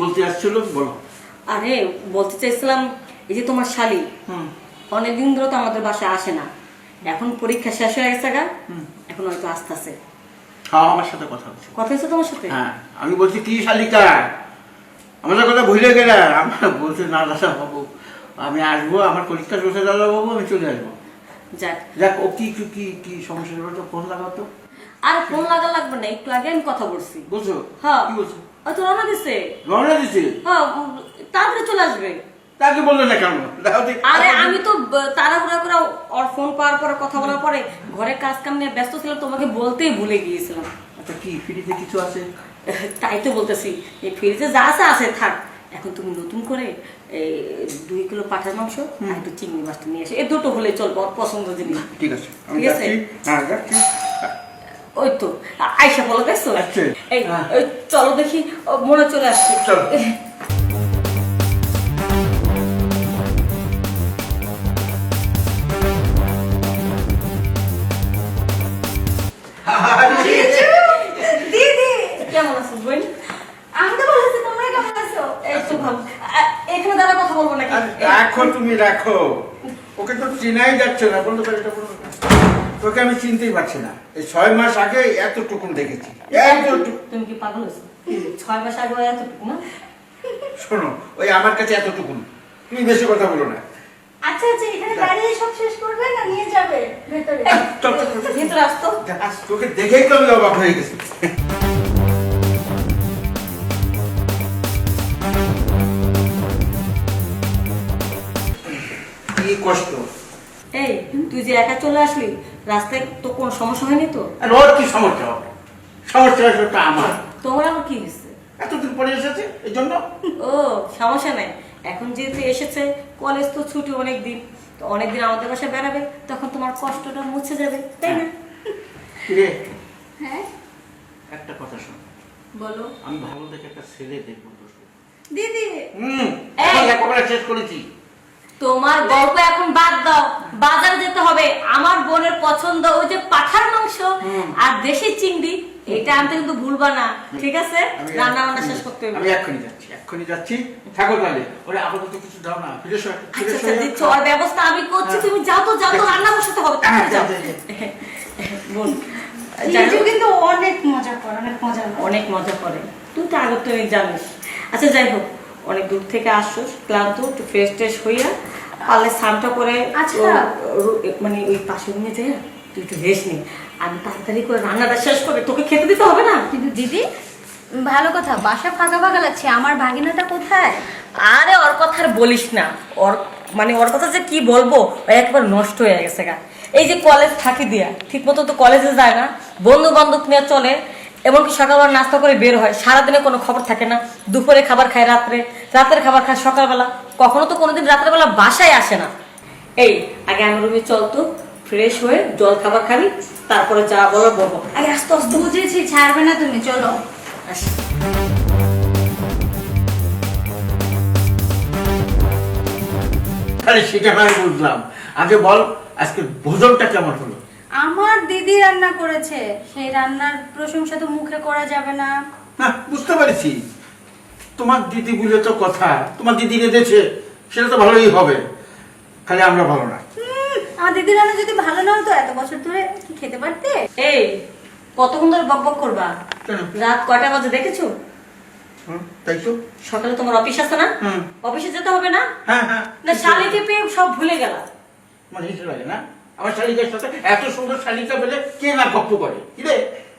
বলতে আসছিল বলো। আরে বলতে চাইছিলাম এই যে তোমার শালি অনেকদিন ধরে তো আমাদের বাসায় আসে না, এখন পরীক্ষা শেষ হয়ে গেছে গা, এখন হয়তো আসতেছে। হ্যাঁ আমার সাথে কথা হচ্ছে। কথা হচ্ছে তোমার সাথে? হ্যাঁ আমি বলছি কি শালিকা আমাদের কথা ভুলে গেলে, আমার বলছে না দাদা বাবু আমি আসবো, আমার পরীক্ষা শেষে দাদা বাবু আমি চলে আসবো। যাক যাক ও কি কি কি সমস্যা হলো তো ফোন লাগাও তো। আর ফোন লাগা লাগবে না, একটু আগে আমি কথা বলছি। বলছো? হ্যাঁ কি বলছো? হয়তো রওনা দিছে। রওনা দিছে? হ্যাঁ তাড়াতাড়ি চলে আসবে। তাকে বললে না কেন? আরে আমি তো তাড়াহুড়া করে ওর ফোন পাওয়ার পরে কথা বলার পরে ঘরে কাজ কাম নিয়ে ব্যস্ত ছিলাম, তোমাকে বলতেই ভুলে গিয়েছিলাম। আচ্ছা কি ফ্রিজে কিছু আছে? তাই তো বলতেছি এই ফ্রিজে যা আছে আছে থাক, এখন তুমি নতুন করে 2 কিলো পাঠার মাংস আর একটু চিংড়ি মাছটা নিয়ে এসে, এই দুটো হলে চলবে, ওর পছন্দ জিনিস। ঠিক আছে আমি ঠিক আছে? যাচ্ছি। হ্যাঁ যাচ্ছি। ওই তো আয়সা বলো দেখছো? আচ্ছা। এই হ্যাঁ। ওই চলো দেখি, ও মনে চলে আসছে। চলো। দিদি কেমন আছো বোন? আমি তো ভালো আছি, তোমরা কেমন আছো? এই তো ভালো। এখানে দাঁড়া কথা বলবো নাকি? রাখো তুমি রাখো, ওকে তো চেনাই যাচ্ছে না। বলতে পারি এটা বলো না। তোকে আমি চিনতেই পারছি না। এই 6 মাস আগে এতটুকুন দেখেছি, এতটুকু। তুমি কি পাগল হয়েছো? 6 মাস আগে এতটুকু না? শোনো ওই আমার কাছে এতটুকুন, তুমি বেশি কথা বলো না। আচ্ছা আচ্ছা, এখানে দাঁড়িয়ে সব শেষ করবে না নিয়ে যাবে ভেতরে? চল চল, চল, চল। ভিতরে আসতো। তোকে দেখেই তো আমি অবাক হয়ে গেছি। কি কষ্ট। এই তুই যে একা চলে আসলি, রাস্তায় তো কোনো সমস্যা হয়নি তো? আর ওর কি সমস্যা হবে? সমস্যা হয়েছে ওটা আমার। তোমার আবার কি হয়েছে? এতদিন পরে এসেছে এই জন্য। ও সমস্যা নাই, এখন যেহেতু এসেছে, কলেজ তো ছুটি অনেক দিন, তো অনেকদিন আমাদের বাসায় বেড়াবে, তখন তোমার কষ্টটা মুছে যাবে, তাই না? কিরে হ্যাঁ একটা কথা শোন, বলো। আমি ভালো দেখে একটা ছেলে দেখবো তো। দিদি এখন লেখাপড়া শেষ করেছি। তোমার গল্প এখন বাদ দাও, বাজারে যেতে হবে। আমার বোনের পছন্দ ওই যে পাঠার মাংস আর দেশি চিংড়ি, এটা আনতে কিন্তু ভুলবা না, ঠিক আছে? রান্না বান্না শেষ করতে হবে। আমি এক্ষুনি যাচ্ছি। থাকো তাহলে, ওরে আপাতত কিছু দাও না, ফিরে এসো। আচ্ছা আচ্ছা দিচ্ছ, ওর ব্যবস্থা আমি করছি, তুমি যাও তো, যাও তো, রান্না বসাতে হবে, তাড়াতাড়ি যাও। বোন দিদি কিন্তু অনেক মজা করে, অনেক মজা করে। অনেক মজা করে, তুই তো আগে তো জানিস। আচ্ছা যাই হোক, অনেক দূর থেকে আসছিস, ক্লান্ত, একটু ফ্রেশ ট্রেশ হইয়া পারলে স্নানটা করে আচ্ছা। মানে ওই পাশে রুমে যাই, তুই একটু রেস্ট নি, আমি তাড়াতাড়ি করে রান্নাটা শেষ করে তোকে খেতে দিতে হবে না? কিন্তু দিদি ভালো কথা, বাসা ফাঁকা ফাঁকা লাগছে, আমার ভাগিনাটা কোথায়? আরে ওর কথা আর বলিস না, ওর মানে ওর কথা যে কি বলবো, ও একবার নষ্ট হয়ে গেছে গা। এই যে কলেজ থাকি দিয়া ঠিক মতো তো কলেজে যায় না, বন্ধু বান্ধব নিয়ে চলে, এমনকি সকালবেলা নাস্তা করে বের হয়, সারাদিনে কোনো খবর থাকে না, দুপুরে খাবার খায় রাত্রে, রাতের খাবার খায় সকালবেলা, কখনো তো কোনোদিন রাত্রেবেলা বাসায় আসে না। এই আগে আমার রুমে চল তো, ফ্রেশ হয়ে জল খাবার খাবি, তারপরে যা বলো বলবো। আগে আস্তে আস্তে বুঝেছি, ছাড়বে না তুমি, চলো। আসি। তাহলে সেটা আমি বুঝলাম, আগে বল আজকে ভোজনটা কেমন হলো? আমার দিদি রান্না করেছে, সেই রান্নার প্রশংসা তো মুখে করা যাবে না। না বুঝতে পারছি, তোমার দিদি বলে তো কথা, তোমার দিদি রেঁধেছে সেটা তো ভালোই হবে, খালি আমরা ভালো না। আমার দিদি রান্না যদি ভালো না হতো এত বছর ধরে কি খেতে পারতে? এই কতক্ষণ ধরে বক বক করবা? কেন? রাত কয়টা বাজে দেখেছো? তাই তো। সকালে তোমার অফিস আছে না? অফিসে যেতে হবে না? হ্যাঁ হ্যাঁ। না শালিকে পেয়ে সব ভুলে গেলা? মানে হিসেবে লাগে না, আমার শালিকার সাথে এত সুন্দর শালিকা পেলে কে না গপ্প করে। কি রে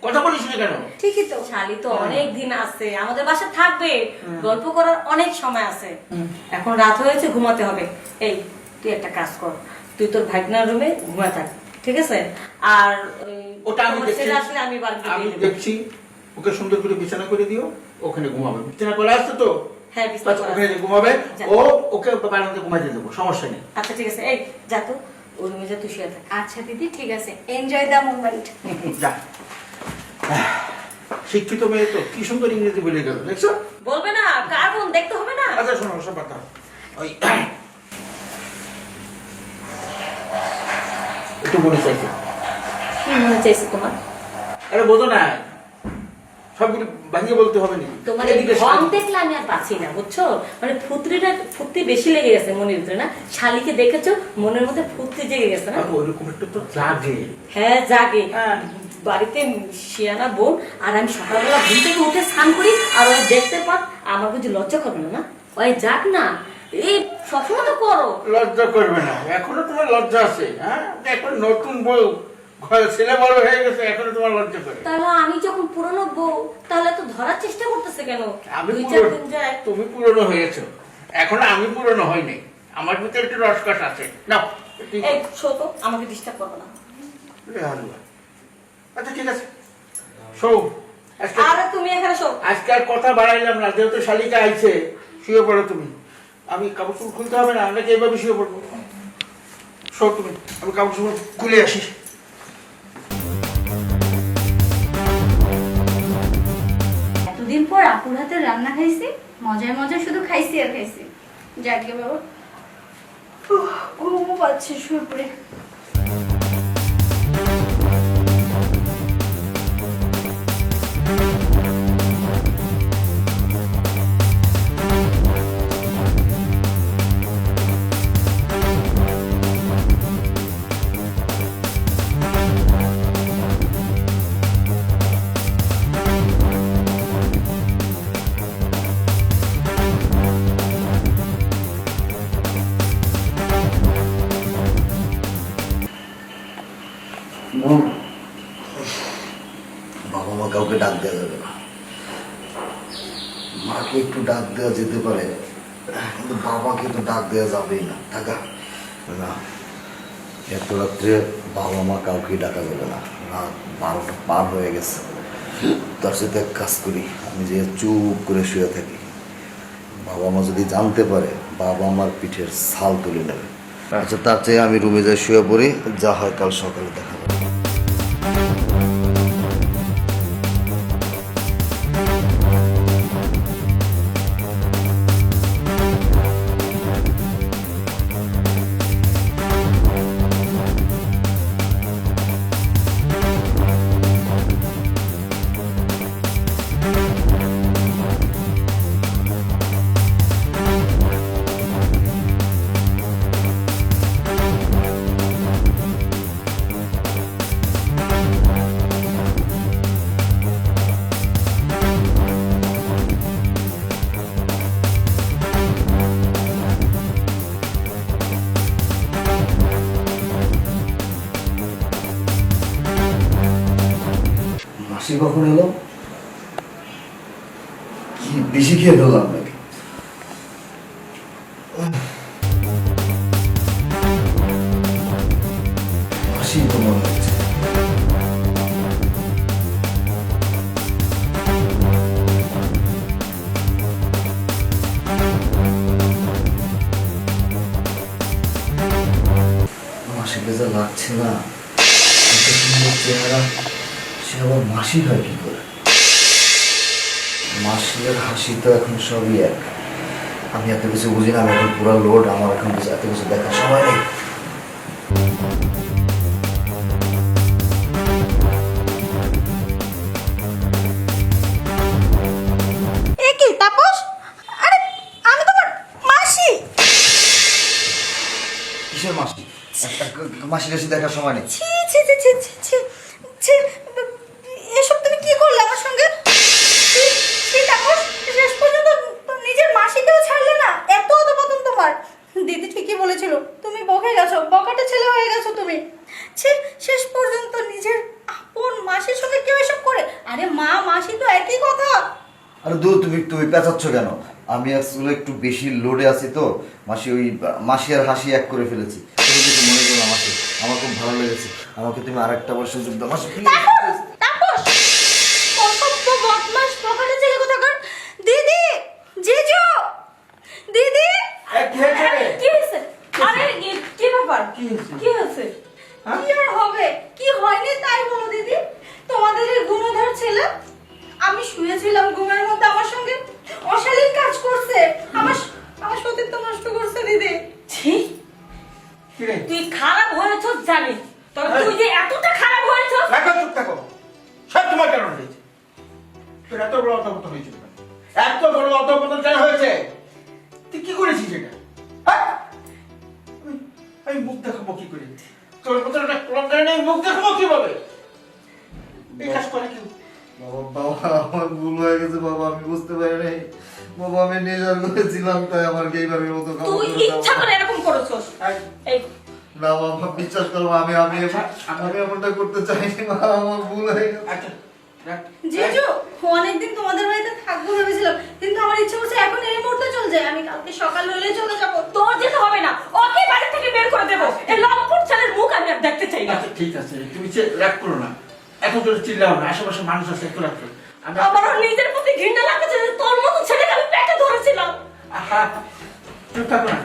কথা বলিস না কেন? ঠিকই তো। শালি তো অনেক দিন আছে, আমাদের বাসায় থাকবে, গল্প করার অনেক সময় আছে। এখন রাত হয়েছে, ঘুমাতে হবে। এই তুই একটা কাজ কর, তুই তোর ভাগনার রুমে ঘুমা থাক, ঠিক আছে? আর ওটা আমি তোমার দেখছি। ছেলে আসলে আমি বাড়িতে আমি দিয়ে দেব। দেখছি, ওকে সুন্দর করে বিছানা করে দিও, ওখানে ঘুমাবে। বিছানা করে আসছে তো? হ্যাঁ বিছানা করা আছে। ওখানে ঘুমাবে, যা। ওকে বারান্দাতে ঘুমাইতে দেবো, সমস্যা নেই। আচ্ছা ঠিক আছে, এই যা তো, ওই রুমে যা, তুই শুয়ে থাক। আচ্ছা দিদি ঠিক আছে, এনজয় দ্য মোমেন্ট। যা। শিক্ষিত মেয়ে তো কি সুন্দর ইংরেজি বলে গেল, দেখছো? বলবে না, কার্টুন দেখতে হবে না? আচ্ছা শোনো সব কথা, ওই একটু মনে চাইছে। কি মনে চাইছে তোমার? আরে বোঝো না, সবগুলো ভাঙিয়ে বলতে হবে না। তোমার এই ঢং দেখলে আমি আর পাচ্ছি না, বুঝছো? মানে ফুর্তি বেশি লেগে গেছে মনের ভিতরে না? শালিকে দেখেছো, মনের মধ্যে ফুর্তি জেগে গেছে না? ওইরকম একটু তো জাগে। হ্যাঁ জাগে। হ্যাঁ। বাড়িতে শিয়ানা বোন আর আমি সকালবেলা ঘুম থেকে উঠে স্নান করি আর ওই দেখতে পাক, আমার কিছু লজ্জা করবে না? ওই যাক না, এই সবসময় তো করো। লজ্জা করবে না, এখনো তোমার লজ্জা আছে? হ্যাঁ, এখন নতুন বউ, ছেলে বড় হয়ে গেছে, এখনো তোমার লজ্জা করে? তাহলে আমি যখন পুরনো বউ, তাহলে তো ধরার চেষ্টা করতেছে কেন? আমি 2-4 দিন যায়। তুমি পুরনো হয়েছো, এখন আমি পুরনো হইনি, আমার ভিতরে একটু রসকস আছে। না এই ছোট, আমাকে ডিস্টার্ব করবে না। আচ্ছা ঠিক আছে, শো। আরে তুমি এখানে শো। আজকে আর কথা বাড়াইলাম না, যেহেতু শালিকা আইছে, শুয়ে পড়ো তুমি। আমি কাপড় চোপড় খুলতে হবে না, নাকি এইভাবে শুয়ে পড়বো? শো তুমি, আমি কাপড় চোপড় খুলে আসি। এতদিন পর আপুর হাতের রান্না খাইছি, মজায় মজায় শুধু খাইছি আর খাইছি। যাকে বাবা, ঘুমও পাচ্ছে, শুয়ে পড়ে। বাবা মা কাউকে ডাক দেওয়া যাবে না, মাকে একটু ডাক দেওয়া যেতে পারে, কিন্তু বাবাকে তো ডাক দেওয়া যাবেই না। টাকা না, এত রাত্রে বাবা মা কাউকে ডাকা যাবে না, রাত 12টা পার হয়ে গেছে। তার সাথে এক কাজ করি, আমি যে চুপ করে শুয়ে থাকি, বাবা মা যদি জানতে পারে, বাবা আমার পিঠের ছাল তুলে নেবে। আচ্ছা, তার চেয়ে আমি রুমে যাই, শুয়ে পড়ি, যা হয় কাল সকালে দেখা যাবে। মাসি কখন এলো? কি বেশি খেয়ে ফেললাম নাকি? মাসি তো মনে হচ্ছে। মাসিকে যা লাগছে না, এত সুন্দর চেহারা, সে আবার মাসি হয় কি করে? মাসির হাসি তো এখন সবই এক। আমি এত কিছু বুঝি না, আমি এখন পুরো লোড, আমার এখন এত কিছু দেখার সময় নেই। এ কি তাপস? আরে আমি তোমার মাসি। কিসের মাসি? মাসি টাসি দেখার সময় নেই। ছি ছি ছি ছি ছি ছি ছি, এসব তুমি কি করলে আমার সঙ্গে? ছি, ছি তাপস, শেষ পর্যন্ত নিজের মাসিকেও ছাড়লে না। এত অধপতন তোমার। দিদি ঠিকই বলেছিল, তুমি বকে গেছো, বকাটে ছেলে হয়ে গেছো তুমি। ছি, শেষ পর্যন্ত নিজের আপন মাসির সঙ্গে কেউ এসব করে? আরে মা মাসি তো একই কথা। আরে দূর, তুমি পেঁচাচ্ছ কেন? আমি আসলে একটু বেশি লোডে আছি তো। মাসি আর হাসি এক করে ফেলেছি। তুমি কিছু মনে করো না মাসি, আমার খুব ভালো লেগেছে। আমাকে তুমি আরেকটা বার সুযোগ দাও মাসি, প্লিজ। তাপস, অসভ্য বদমাশ বকাটে ছেলে কোথাকার। দিদি, জিজু, দিদি। কি হয়েছে রে? কি হয়েছে? আরে কি ব্যাপার? কি হয়েছে? কি হয়েছে? কি আর হবে? কি হয়নি তাই বলো দিদি। তোমাদের এই গুণধর ছেলে, আমি শুয়েছিলাম ঘুমের মধ্যে, আমার সঙ্গে অশালীন কাজ করছে। আমার সতীত্ব নষ্ট করছে দিদি। ছি, কি রে? তুই খারাপ হয়েছ জানি, তবে তুই যে এতটা খারাপ হয়েছ। রাখো, চুপ থাকো, সব তোমার কারণ হয়েছে। তোর এত বড় অধপতন হয়েছিল কেন? এত বড় অধপতন কেন হয়েছে? তুই কি করেছিস এটা? হ্যাঁ? আমি মুখ দেখাবো কি করে? তোর মতো একটা ক্লঙ্গার নেই, মুখ দেখাবো কিভাবে? এই কাজ করে কি? বাবা বাবা আমার ভুল হয়ে গেছে বাবা, আমি বুঝতে পারি নাই বাবা, আমি নেশার করেছিলাম তাই আমার এইভাবে মতো কাজ তুই করে ইচ্ছা করে এরকম করেছস। এই না বাবা, বিশ্বাস করো আমি আমি আমি এমনটা করতে চাইনি মা, আমার ভুল হয়ে গেছে। আচ্ছা রাখ। জিজু অনেকদিন তোমাদের বাড়িতে থাকবো ভেবেছিলাম, কিন্তু আমার ইচ্ছে করছে এখন এই মুহূর্তে চলে যাই। আমি কালকে সকাল হলেই চলে যাবো। তোর যেতে হবে না, ওকে বাড়ি থেকে বের করে দেবো। এই লম্পট ছেলের মুখ আমি আর দেখতে চাই না। আচ্ছা ঠিক আছে, তুমি রাগ করো না, এত জোরে চিল্লাও না, আশেপাশে মানুষ আছে, একটু রাখ করো। আমি আমারও নিজের প্রতি ঘৃণা লাগছে যে তোর মতো ছেলেকে আমি পেটে ধরেছিলাম। আহা, চুপ থাকো না,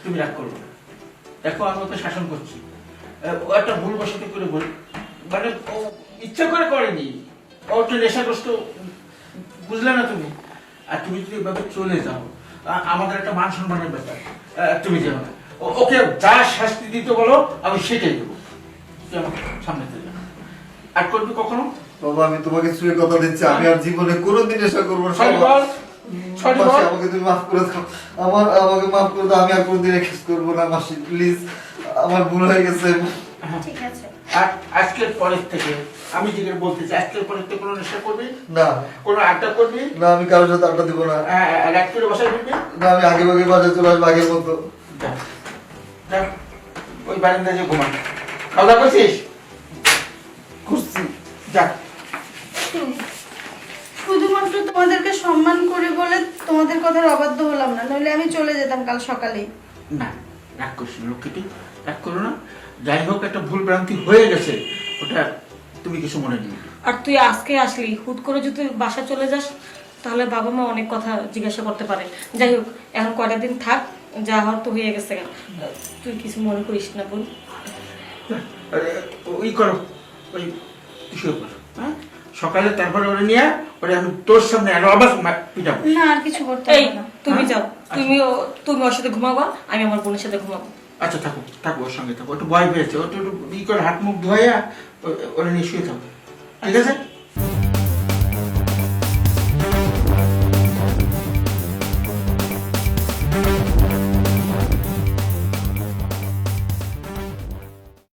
তুমি রাগ করো না। দেখো আমি ওকে শাসন করছি, ও একটা ভুল বসত করে বল, মানে ও ইচ্ছা করে করেনি, ও একটু নেশাগ্রস্ত, বুঝলে না তুমি? আর তুমি যদি এভাবে চলে যাও, আমাদের একটা মান সম্মানের ব্যাপার, তুমি যাও না। ওকে যা শাস্তি দিতে বলো আমি সেটাই দেবো, তুই আমার সামনে চলে যা। আর করবি কখনো? বাবা আমি তোমাকে ছুঁয়ে কথা দিচ্ছি, আমি আর জীবনে কোনোদিন নেশা করবো না। সরি বল, সরি বল। মাসি, আমাকে তুমি মাফ করে দাও, আমাকে মাফ করে দাও, আমি আর কোনোদিন এক্সেস করবো না মাসি, প্লিজ, আমার ভুল হয়ে গেছে। ঠিক আছে। আর আজকের পরের থেকে আমি যেটা বলতে চাই, আজকের পরের থেকে কোনো নেশা করবি না কোনো আড্ডা করবি না, আমি কারোর সাথে আড্ডা দিব না। রাত করে বসায় ফিরবি না, আমি আগে ভাগে বাজারে চলে আসবো আগের মতো। যা, যা, ওই বারান্দায় যে ঘুমা। খাওয়া দাওয়া করছিস? করছি। যা। শুধুমাত্র তোমাদেরকে সম্মান করে বলে তোমাদের কথার অবাধ্য হলাম না, নইলে আমি চলে যেতাম কাল সকালেই। না, রাগ করছি না লক্ষ্মীটি, রাগ করো না। যাই হোক একটা ভুল ভ্রান্তি হয়ে গেছে, ওটা তুমি কিছু মনে নিও না। আর তুই আজকে আসলি, হুট করে যদি বাসা চলে যাস তাহলে বাবা মা অনেক কথা জিজ্ঞাসা করতে পারে। যাই হোক এখন কয়টা দিন থাক, যা হওয়ার তো হয়ে গেছে। তুই কিছু মনে করিস না বোন। আরে, ওই করো, ওই শুয়ে করো, হ্যাঁ? সকালে তারপরে ওরে নিয়ে ওরে আমি তোর সামনে আরো আবার পিটাবো। না আর কিছু করতে এই হবে না। তুমি হ্যাঁ? যাও, তুমি ওর সাথে ঘুমাবা, আমি আমার বোনের সাথে ঘুমাবো। আচ্ছা থাকো, থাকো, ওর সঙ্গে থাকো, একটু ভয় পেয়েছে, ওটা একটু ই করে হাত মুখ ধোয়া ওরে নিয়ে শুয়ে থাকো, ঠিক আছে?